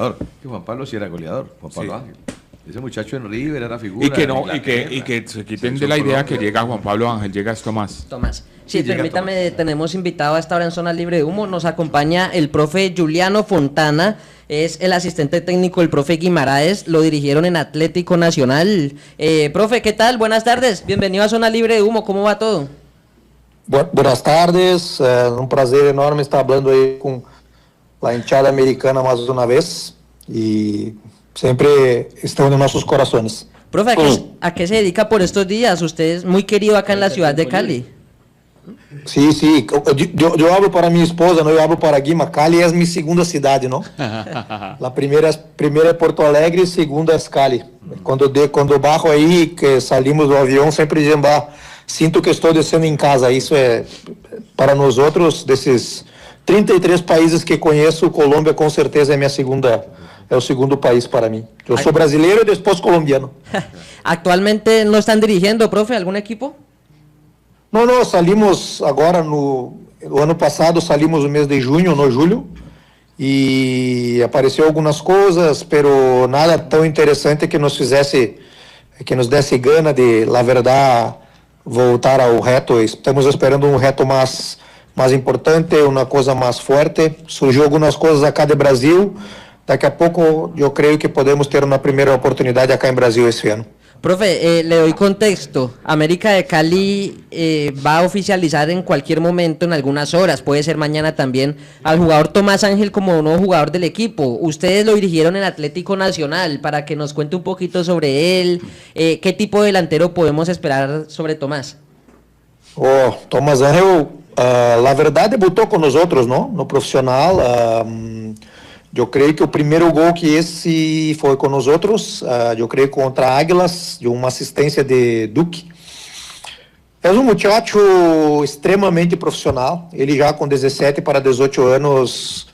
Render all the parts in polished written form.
goleador. Que Juan Pablo sí era goleador, Juan Pablo Ángel. Ese muchacho en River era figura. Y que se quiten de la idea que llega Juan Pablo Ángel, llega Tomás. Sí, permítame, tenemos invitado a esta hora en Zona Libre de Humo. Nos acompaña el profe Juliano Fontana, es el asistente técnico del profe Guimaraes, lo dirigieron en Atlético Nacional. Profe, ¿qué tal? Buenas tardes, bienvenido a Zona Libre de Humo, ¿cómo va todo? Buenas tardes, um prazer enorme estar hablando aí com a hinchada americana mais uma vez e sempre estão en nuestros corazones. Profe, ¿a qué se dedica por estos días? Usted es muy querido acá en la ciudad de Cali. Sí, sí, yo hablo para mi esposa, no, yo hablo para Guima. Cali es mi segunda cidade, ¿no? La primera es Porto Alegre, segunda es Cali. Quando bajo aí, que salimos do avião, sempre dizem, sinto que estou descendo em casa. Isso é, para nós outros, desses 33 países que conheço, Colômbia com certeza é o segundo país para mim. Eu sou brasileiro e depois colombiano. Actualmente não estão dirigindo, profe, algum equipo? Não, salimos agora no ano passado, salimos no mês de junho, no julho, e apareceu algumas coisas, pero nada tão interessante que nos desse gana de, la verdad, voltar ao reto. Estamos esperando um reto mais importante, uma coisa mais forte. Surgiu algumas coisas acá de Brasil. Daqui a pouco eu creio que podemos ter uma primeira oportunidade acá em Brasil esse ano. Profe, le doy contexto. América de Cali va a oficializar en cualquier momento, en algunas horas, puede ser mañana también, al jugador Tomás Ángel como nuevo jugador del equipo. Ustedes lo dirigieron en Atlético Nacional, para que nos cuente un poquito sobre él, qué tipo de delantero podemos esperar sobre Tomás. Tomás Ángel, la verdad debutou com nós outros, no profissional. Eu creio que o primeiro gol que esse foi com nós outros, eu creio contra Águilas, de uma assistência de Duque. É um muchacho extremamente profissional. Ele já com 17 para 18 anos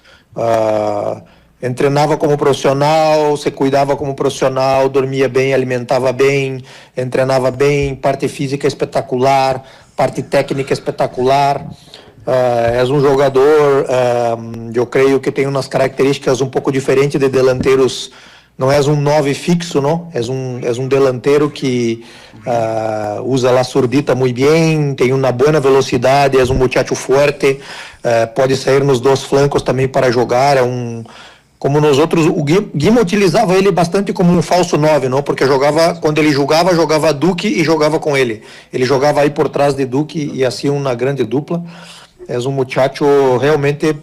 treinava como profissional, se cuidava como profissional, dormia bem, alimentava bem, treinava bem, parte física espetacular, parte técnica espetacular. É um jogador, eu creio que tem umas características um pouco diferentes de delanteros. Não é um 9 fixo, não? É um delantero que usa a zurdita muito bem, tem uma boa velocidade, é um muchacho forte, pode sair nos dois flancos também para jogar. Como nós outros, o Guima utilizava ele bastante como um falso 9, não? Porque quando ele jogava Duque e jogava com ele. Ele jogava aí por trás de Duque e assim uma grande dupla. É um muchacho realmente,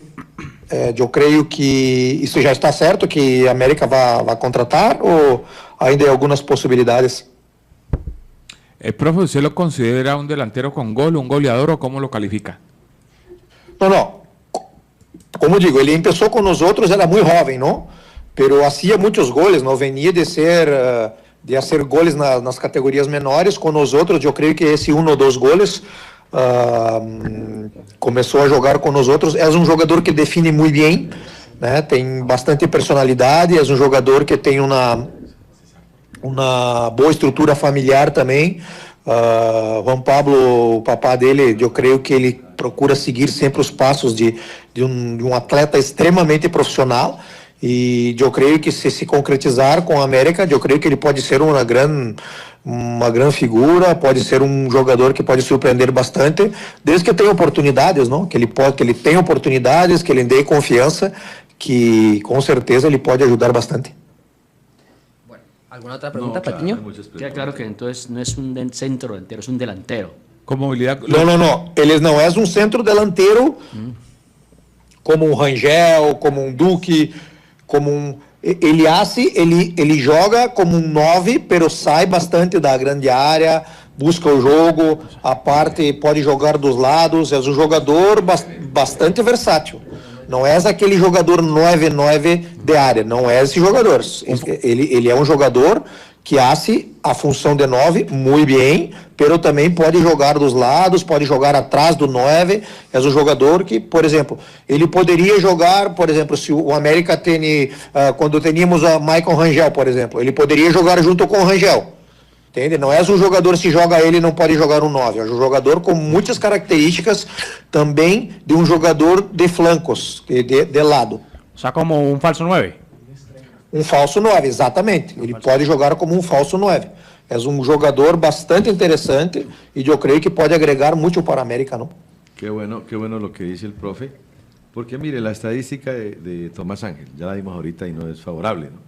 eu creio que isso já está certo, que a América vai contratar, ou ainda há algumas possibilidades? Profe, ¿usted lo considera un delantero con gol, un goleador o cómo lo califica? Não. Como digo, ele começou com nós outros, era muito jovem, não? Pero hacía muitos goles, não? Venia de fazer goles nas categorias menores. Com nós outros, eu creio que esse 1 ou 2 goles. Começou a jogar com nós outros. É um jogador que define muito bem, né? Tem bastante personalidade, é um jogador que tem uma boa estrutura familiar também. Juan Pablo, o papá dele, eu creio que ele procura seguir sempre os passos de um atleta extremamente profissional, e eu creio que se concretizar com a América, eu creio que ele pode ser uma grande figura, pode ser um jogador que pode surpreender bastante, desde que tenha oportunidades, não? Que ele tenha oportunidades, que ele dê confiança, que com certeza ele pode ajudar bastante. ¿Alguna otra pregunta, Patiño? Queda claro que entonces no es un centro delantero, es un delantero. Com movilidade... Não. Ele não é um centro delantero como um Rangel, como um Duque, como um... Ele joga como um 9, pero sai bastante da grande área, busca o jogo, a parte pode jogar dos lados, é um jogador bastante versátil. Não é aquele jogador 9 de área, não é esse jogador. Ele é um jogador que faz a função de 9 muito bem, pero também pode jogar dos lados, pode jogar atrás do 9. É um jogador que, por exemplo, ele poderia jogar, por exemplo, se o América tem, quando teníamos a Michael Rangel, por exemplo, ele poderia jogar junto com o Rangel. Entende? Não é um jogador, se joga ele, não pode jogar um 9. É um jogador com muitas características também de um jogador de flancos, de lado. O sea, como un falso 9. Um falso 9, exatamente. Ele pode jogar como um falso 9. É um jogador bastante interessante e eu creio que pode agregar muito para a América, ¿no? Qué bueno lo que dice el profe, porque mire, la estadística de Tomás Ángel, ya la vimos ahorita y no es favorable, ¿no?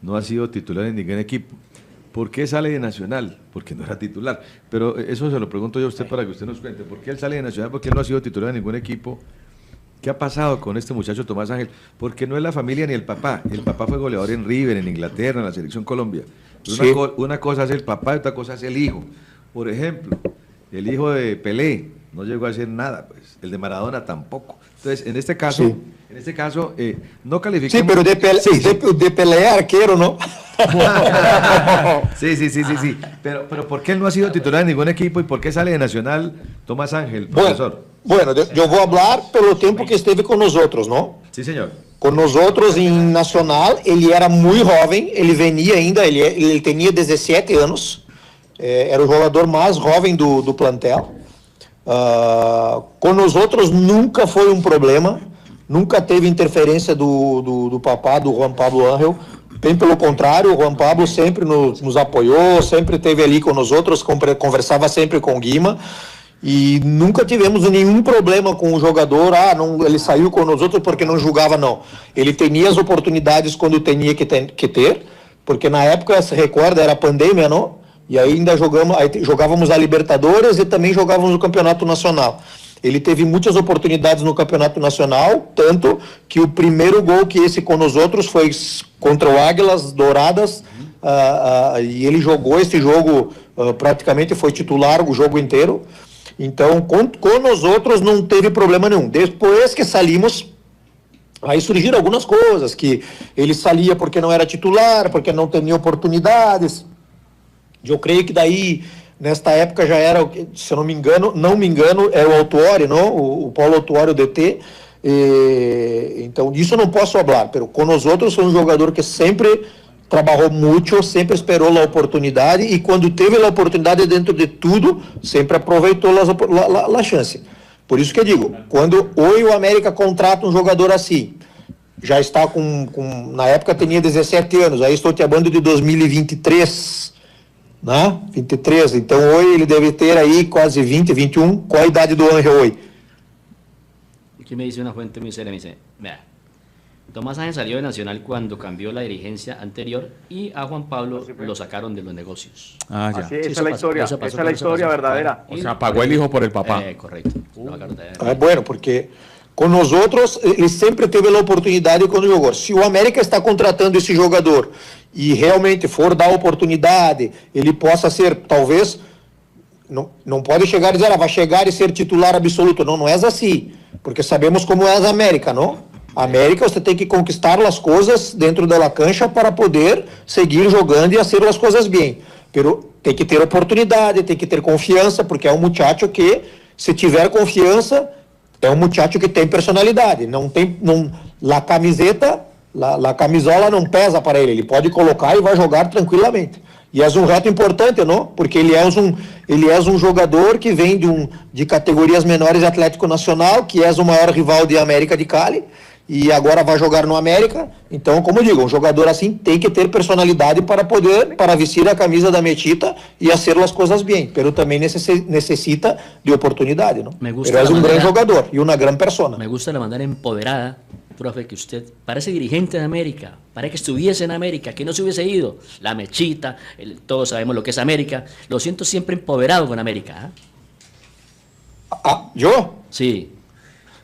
No ha sido titular en ningún equipo. ¿Por qué sale de Nacional? Porque no era titular. Pero eso se lo pregunto yo a usted para que usted nos cuente. ¿Por qué él sale de Nacional? Porque él no ha sido titular en ningún equipo. ¿Qué ha pasado con este muchacho Tomás Ángel? Porque no es la familia ni el papá. El papá fue goleador en River, en Inglaterra, en la Selección Colombia. Pero Sí. una cosa es el papá y otra cosa es el hijo. Por ejemplo, el hijo de Pelé no llegó a hacer nada, pues. El de Maradona tampoco. Entonces, en este caso, Sí. no calificamos. Sí, pero de Pelé é arqueiro, ¿no? Sí. Pero ¿por qué él no ha sido titular en ningún equipo y por qué sale de Nacional Tomás Ángel, profesor? Bueno, eu vou falar pelo tempo que esteve com nós outros, não? Sí, señor. Com nós outros em Nacional, ele era muito jovem, ele venia ainda, ele tinha 17 anos, era o jogador mais jovem do plantel. Com nós outros nunca foi um problema, nunca teve interferência do papá, do Juan Pablo Ángel. Bem pelo contrário, o Juan Pablo sempre nos apoiou, sempre esteve ali com nós outros, conversava sempre com o Guima. E nunca tivemos nenhum problema com o jogador, ele saiu com nós outros porque não jogava, não. Ele tinha as oportunidades quando tinha que ter, porque na época, se recorda, era pandemia, não? E ainda jogávamos a Libertadores e também jogávamos o Campeonato Nacional. Ele teve muitas oportunidades no Campeonato Nacional, tanto que o primeiro gol que esse com nós outros foi contra o Águilas Douradas, e ele jogou esse jogo, praticamente foi titular o jogo inteiro. Então, com nós outros não teve problema nenhum. Depois que saímos, aí surgiram algumas coisas, que ele saía porque não era titular, porque não tinha oportunidades. Eu creio que daí, nesta época já era, se eu não me engano, era o Autuori, não? O Paulo Autuori, o DT. Então, disso não posso falar, mas com nós outros foi um jogador que sempre trabalhou muito, sempre esperou a oportunidade e quando teve a oportunidade dentro de tudo, sempre aproveitou a chance. Por isso que eu digo, quando hoje o América contrata um jogador assim, já está na época tinha 17 anos, aí estou te falando de 2023, né? 23, então hoje ele deve ter aí quase 20, 21, qual a idade do Ángel hoje? Aquí me dice una fuente muy seria, me dice, vea, Tomás Ángel salió de Nacional cuando cambió la dirigencia anterior y a Juan Pablo lo sacaron de los negocios. Ah, ya. Así, Sí, esa eso es la pasó, historia, eso pasó, esa es la eso historia pasó. verdadera. O sea, pagó el hijo por el papá. Correcto. Lo sacaron de- Bueno, porque com nós outros, ele sempre teve a oportunidade quando jogou. Se o América está contratando esse jogador e realmente for dar oportunidade, ele possa ser, talvez, não pode chegar e dizer, vai chegar e ser titular absoluto. Não é assim, porque sabemos como é a América, não? A América, você tem que conquistar as coisas dentro da cancha para poder seguir jogando e fazer as coisas bem. Pero tem que ter oportunidade, tem que ter confiança, porque é um muchacho que, se tiver confiança, é um muchacho que tem personalidade. A camisola não pesa para ele. Ele pode colocar e vai jogar tranquilamente. E é um reto importante, não? Porque ele é um jogador que vem de categorias menores de Atlético Nacional, que é o maior rival de América de Cali, e agora vai jogar no América. Então, como eu digo, um jogador assim tem que ter personalidade para vestir a camisa da Mechita e fazer as coisas bem, pero também necessita de oportunidade, não? Me gusta Pero é la um grande manera- jogador e uma grande persona. Me gusta la manera empoderada, profe, que usted parece dirigente de América, parece que estuviese en América, que no se hubiese ido. La Mechita, todos sabemos lo que es América. Lo siento siempre empoderado con América. Eu? Sí.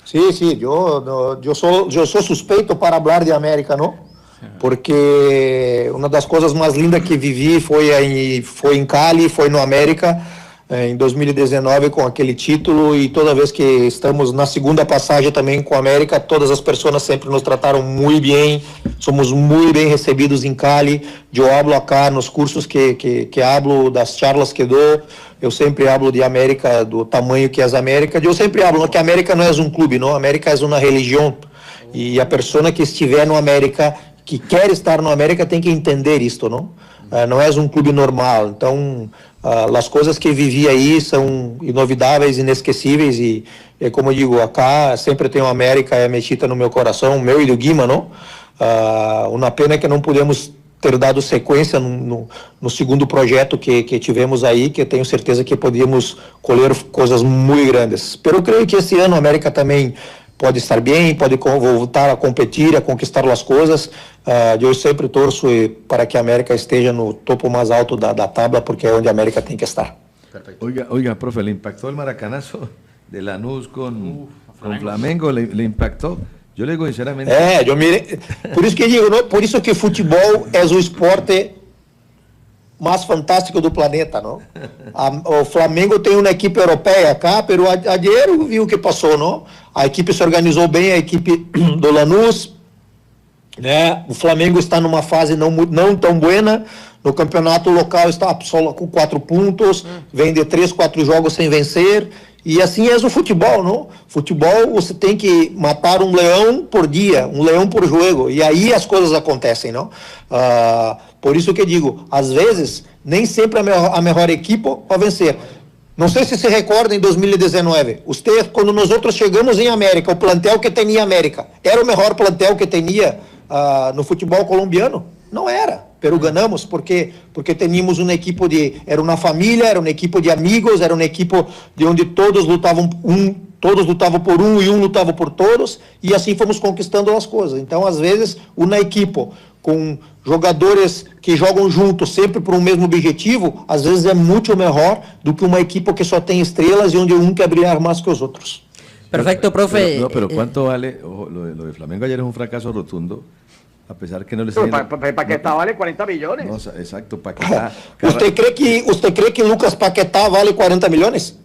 Sí, eu sou suspeito para falar de América, não? Porque uma das coisas mais lindas que vivi foi em Cali, foi no América, em 2019 com aquele título, e toda vez que estamos na segunda passagem também com a América, todas as pessoas sempre nos trataram muito bem, somos muito bem recebidos em Cali. Eu hablo acá nos cursos que hablo, das charlas que dou, eu sempre hablo de América, do tamanho que é a América. Eu sempre hablo que a América não é um clube, não, a América é uma religião, e a pessoa que estiver no América, que quer estar no América, tem que entender isto, não? Não é um clube normal. Então, as coisas que vivi aí são inovidáveis, inesquecíveis, e como eu digo, acá sempre tenho a América e a Mechita no meu coração, meu e do Guima, não? Uma pena que não pudemos ter dado sequência no segundo projeto que tivemos aí, que eu tenho certeza que podíamos colher coisas muito grandes. Mas eu creio que esse ano a América também pode estar bem, pode voltar a competir, a conquistar as coisas. Eu sempre torço para que a América esteja no topo mais alto da tabla, porque é onde a América tem que estar. Perfecto. Oiga, profe, ¿le impactó el maracanazo de Lanús con Flamengo? ¿Le impactó? Yo le digo sinceramente... Eu mirei, por isso que digo, por isso que futebol é o esporte mais fantástico do planeta, não? O Flamengo tem uma equipe europeia cá, pero ayer viu o que passou, não? A equipe se organizou bem, a equipe do Lanús, né? O Flamengo está numa fase não tão buena, no campeonato local está só com 4 pontos, vem de 3, 4 jogos sem vencer, e assim é o futebol, não? Futebol, você tem que matar um leão por dia, um leão por jogo, e aí as coisas acontecem, não? Por isso que digo, às vezes, nem sempre a melhor equipe vai vencer. Não sei se recorda em 2019, quando nós outros chegamos em América, o plantel que tinha América, era o melhor plantel que tinha no futebol colombiano? Não era, pero ganhamos porque tínhamos uma equipe era uma família, era uma equipe de amigos, era uma equipe de onde todos lutavam por um e um lutava por todos, e assim fomos conquistando as coisas. Então, às vezes, uma equipe com jogadores que jogam juntos sempre por um mesmo objetivo, às vezes é muito melhor do que uma equipe que só tem estrelas e onde um quer brilhar mais que os outros. Perfecto, profe. Pero ¿cuánto vale? Ojo, lo de Flamengo ayer es un fracaso rotundo, a pesar que no le Paquetá vale 40 millones. No, exacto, Paquetá. ¿Usted cree que Lucas Paquetá vale 40 millones?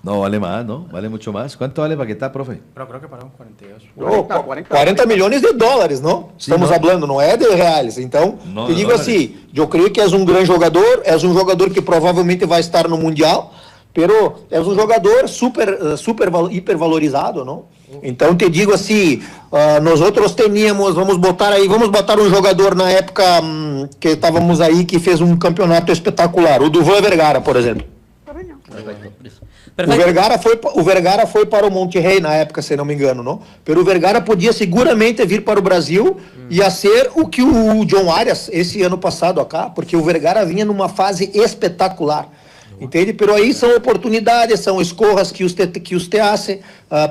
No, vale más, ¿no? Vale mucho más. ¿Cuánto vale Paquetá, profe? Pero creo que pagaron 42. 40 milhões de dólares, não? Estamos falando, não é de reais. Então, te digo assim, eu creio que és um grande jogador, és um jogador que provavelmente vai estar no Mundial, pero és um jogador hipervalorizado, não? Então, te digo assim, nós outros teníamos, vamos botar um jogador na época que estávamos aí, que fez um campeonato espetacular, o Duvan Vergara, por exemplo. Perfecto. O Vergara foi para o Monterrey na época, se não me engano, não? Pero o Vergara podia seguramente vir para o Brasil e a ser o que o John Arias esse ano passado acá, porque o Vergara vinha numa fase espetacular. Entende? Pero aí são oportunidades, são escolhas que você hace,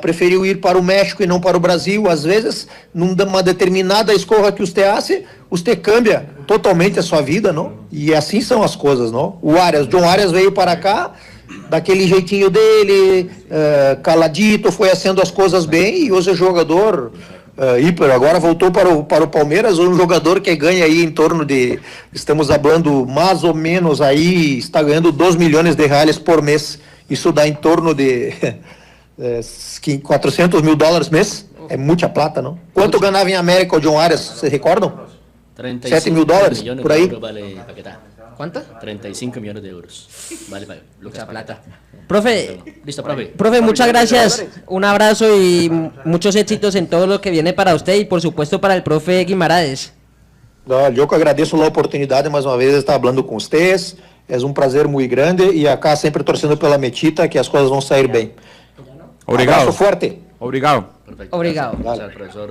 preferiu ir para o México e não para o Brasil. Às vezes, numa determinada escolha que você hace, você cambia totalmente a sua vida, não? E assim são as coisas, não? O John Arias veio para cá, daquele jeitinho dele, caladito, foi fazendo as coisas bem, e hoje é jogador agora voltou para o Palmeiras, um jogador que ganha aí em torno de, estamos falando mais ou menos aí, está ganhando 2 milhões de reais por mês, isso dá em torno de 400 mil dólares mês, é muita plata, não? Quanto ganhava em América o John Arias, vocês recordam? 7 mil dólares, por aí? Vale Paquetá. ¿Cuánto? 35 millones de euros. Vale, Lucas Plata. Profe, listo, profe. Profe, muchas gracias. Un abrazo y muchos éxitos en todo lo que viene para usted y por supuesto para el profe Guimaraes. Eu que agradeço a oportunidade mais uma vez de estar falando com vocês. É um prazer muito grande e acá sempre torcendo pela Metita, que as coisas vão sair bem. Obrigado. Abraço forte. Obrigado. Perfecto. Obrigado. Gracias al profesor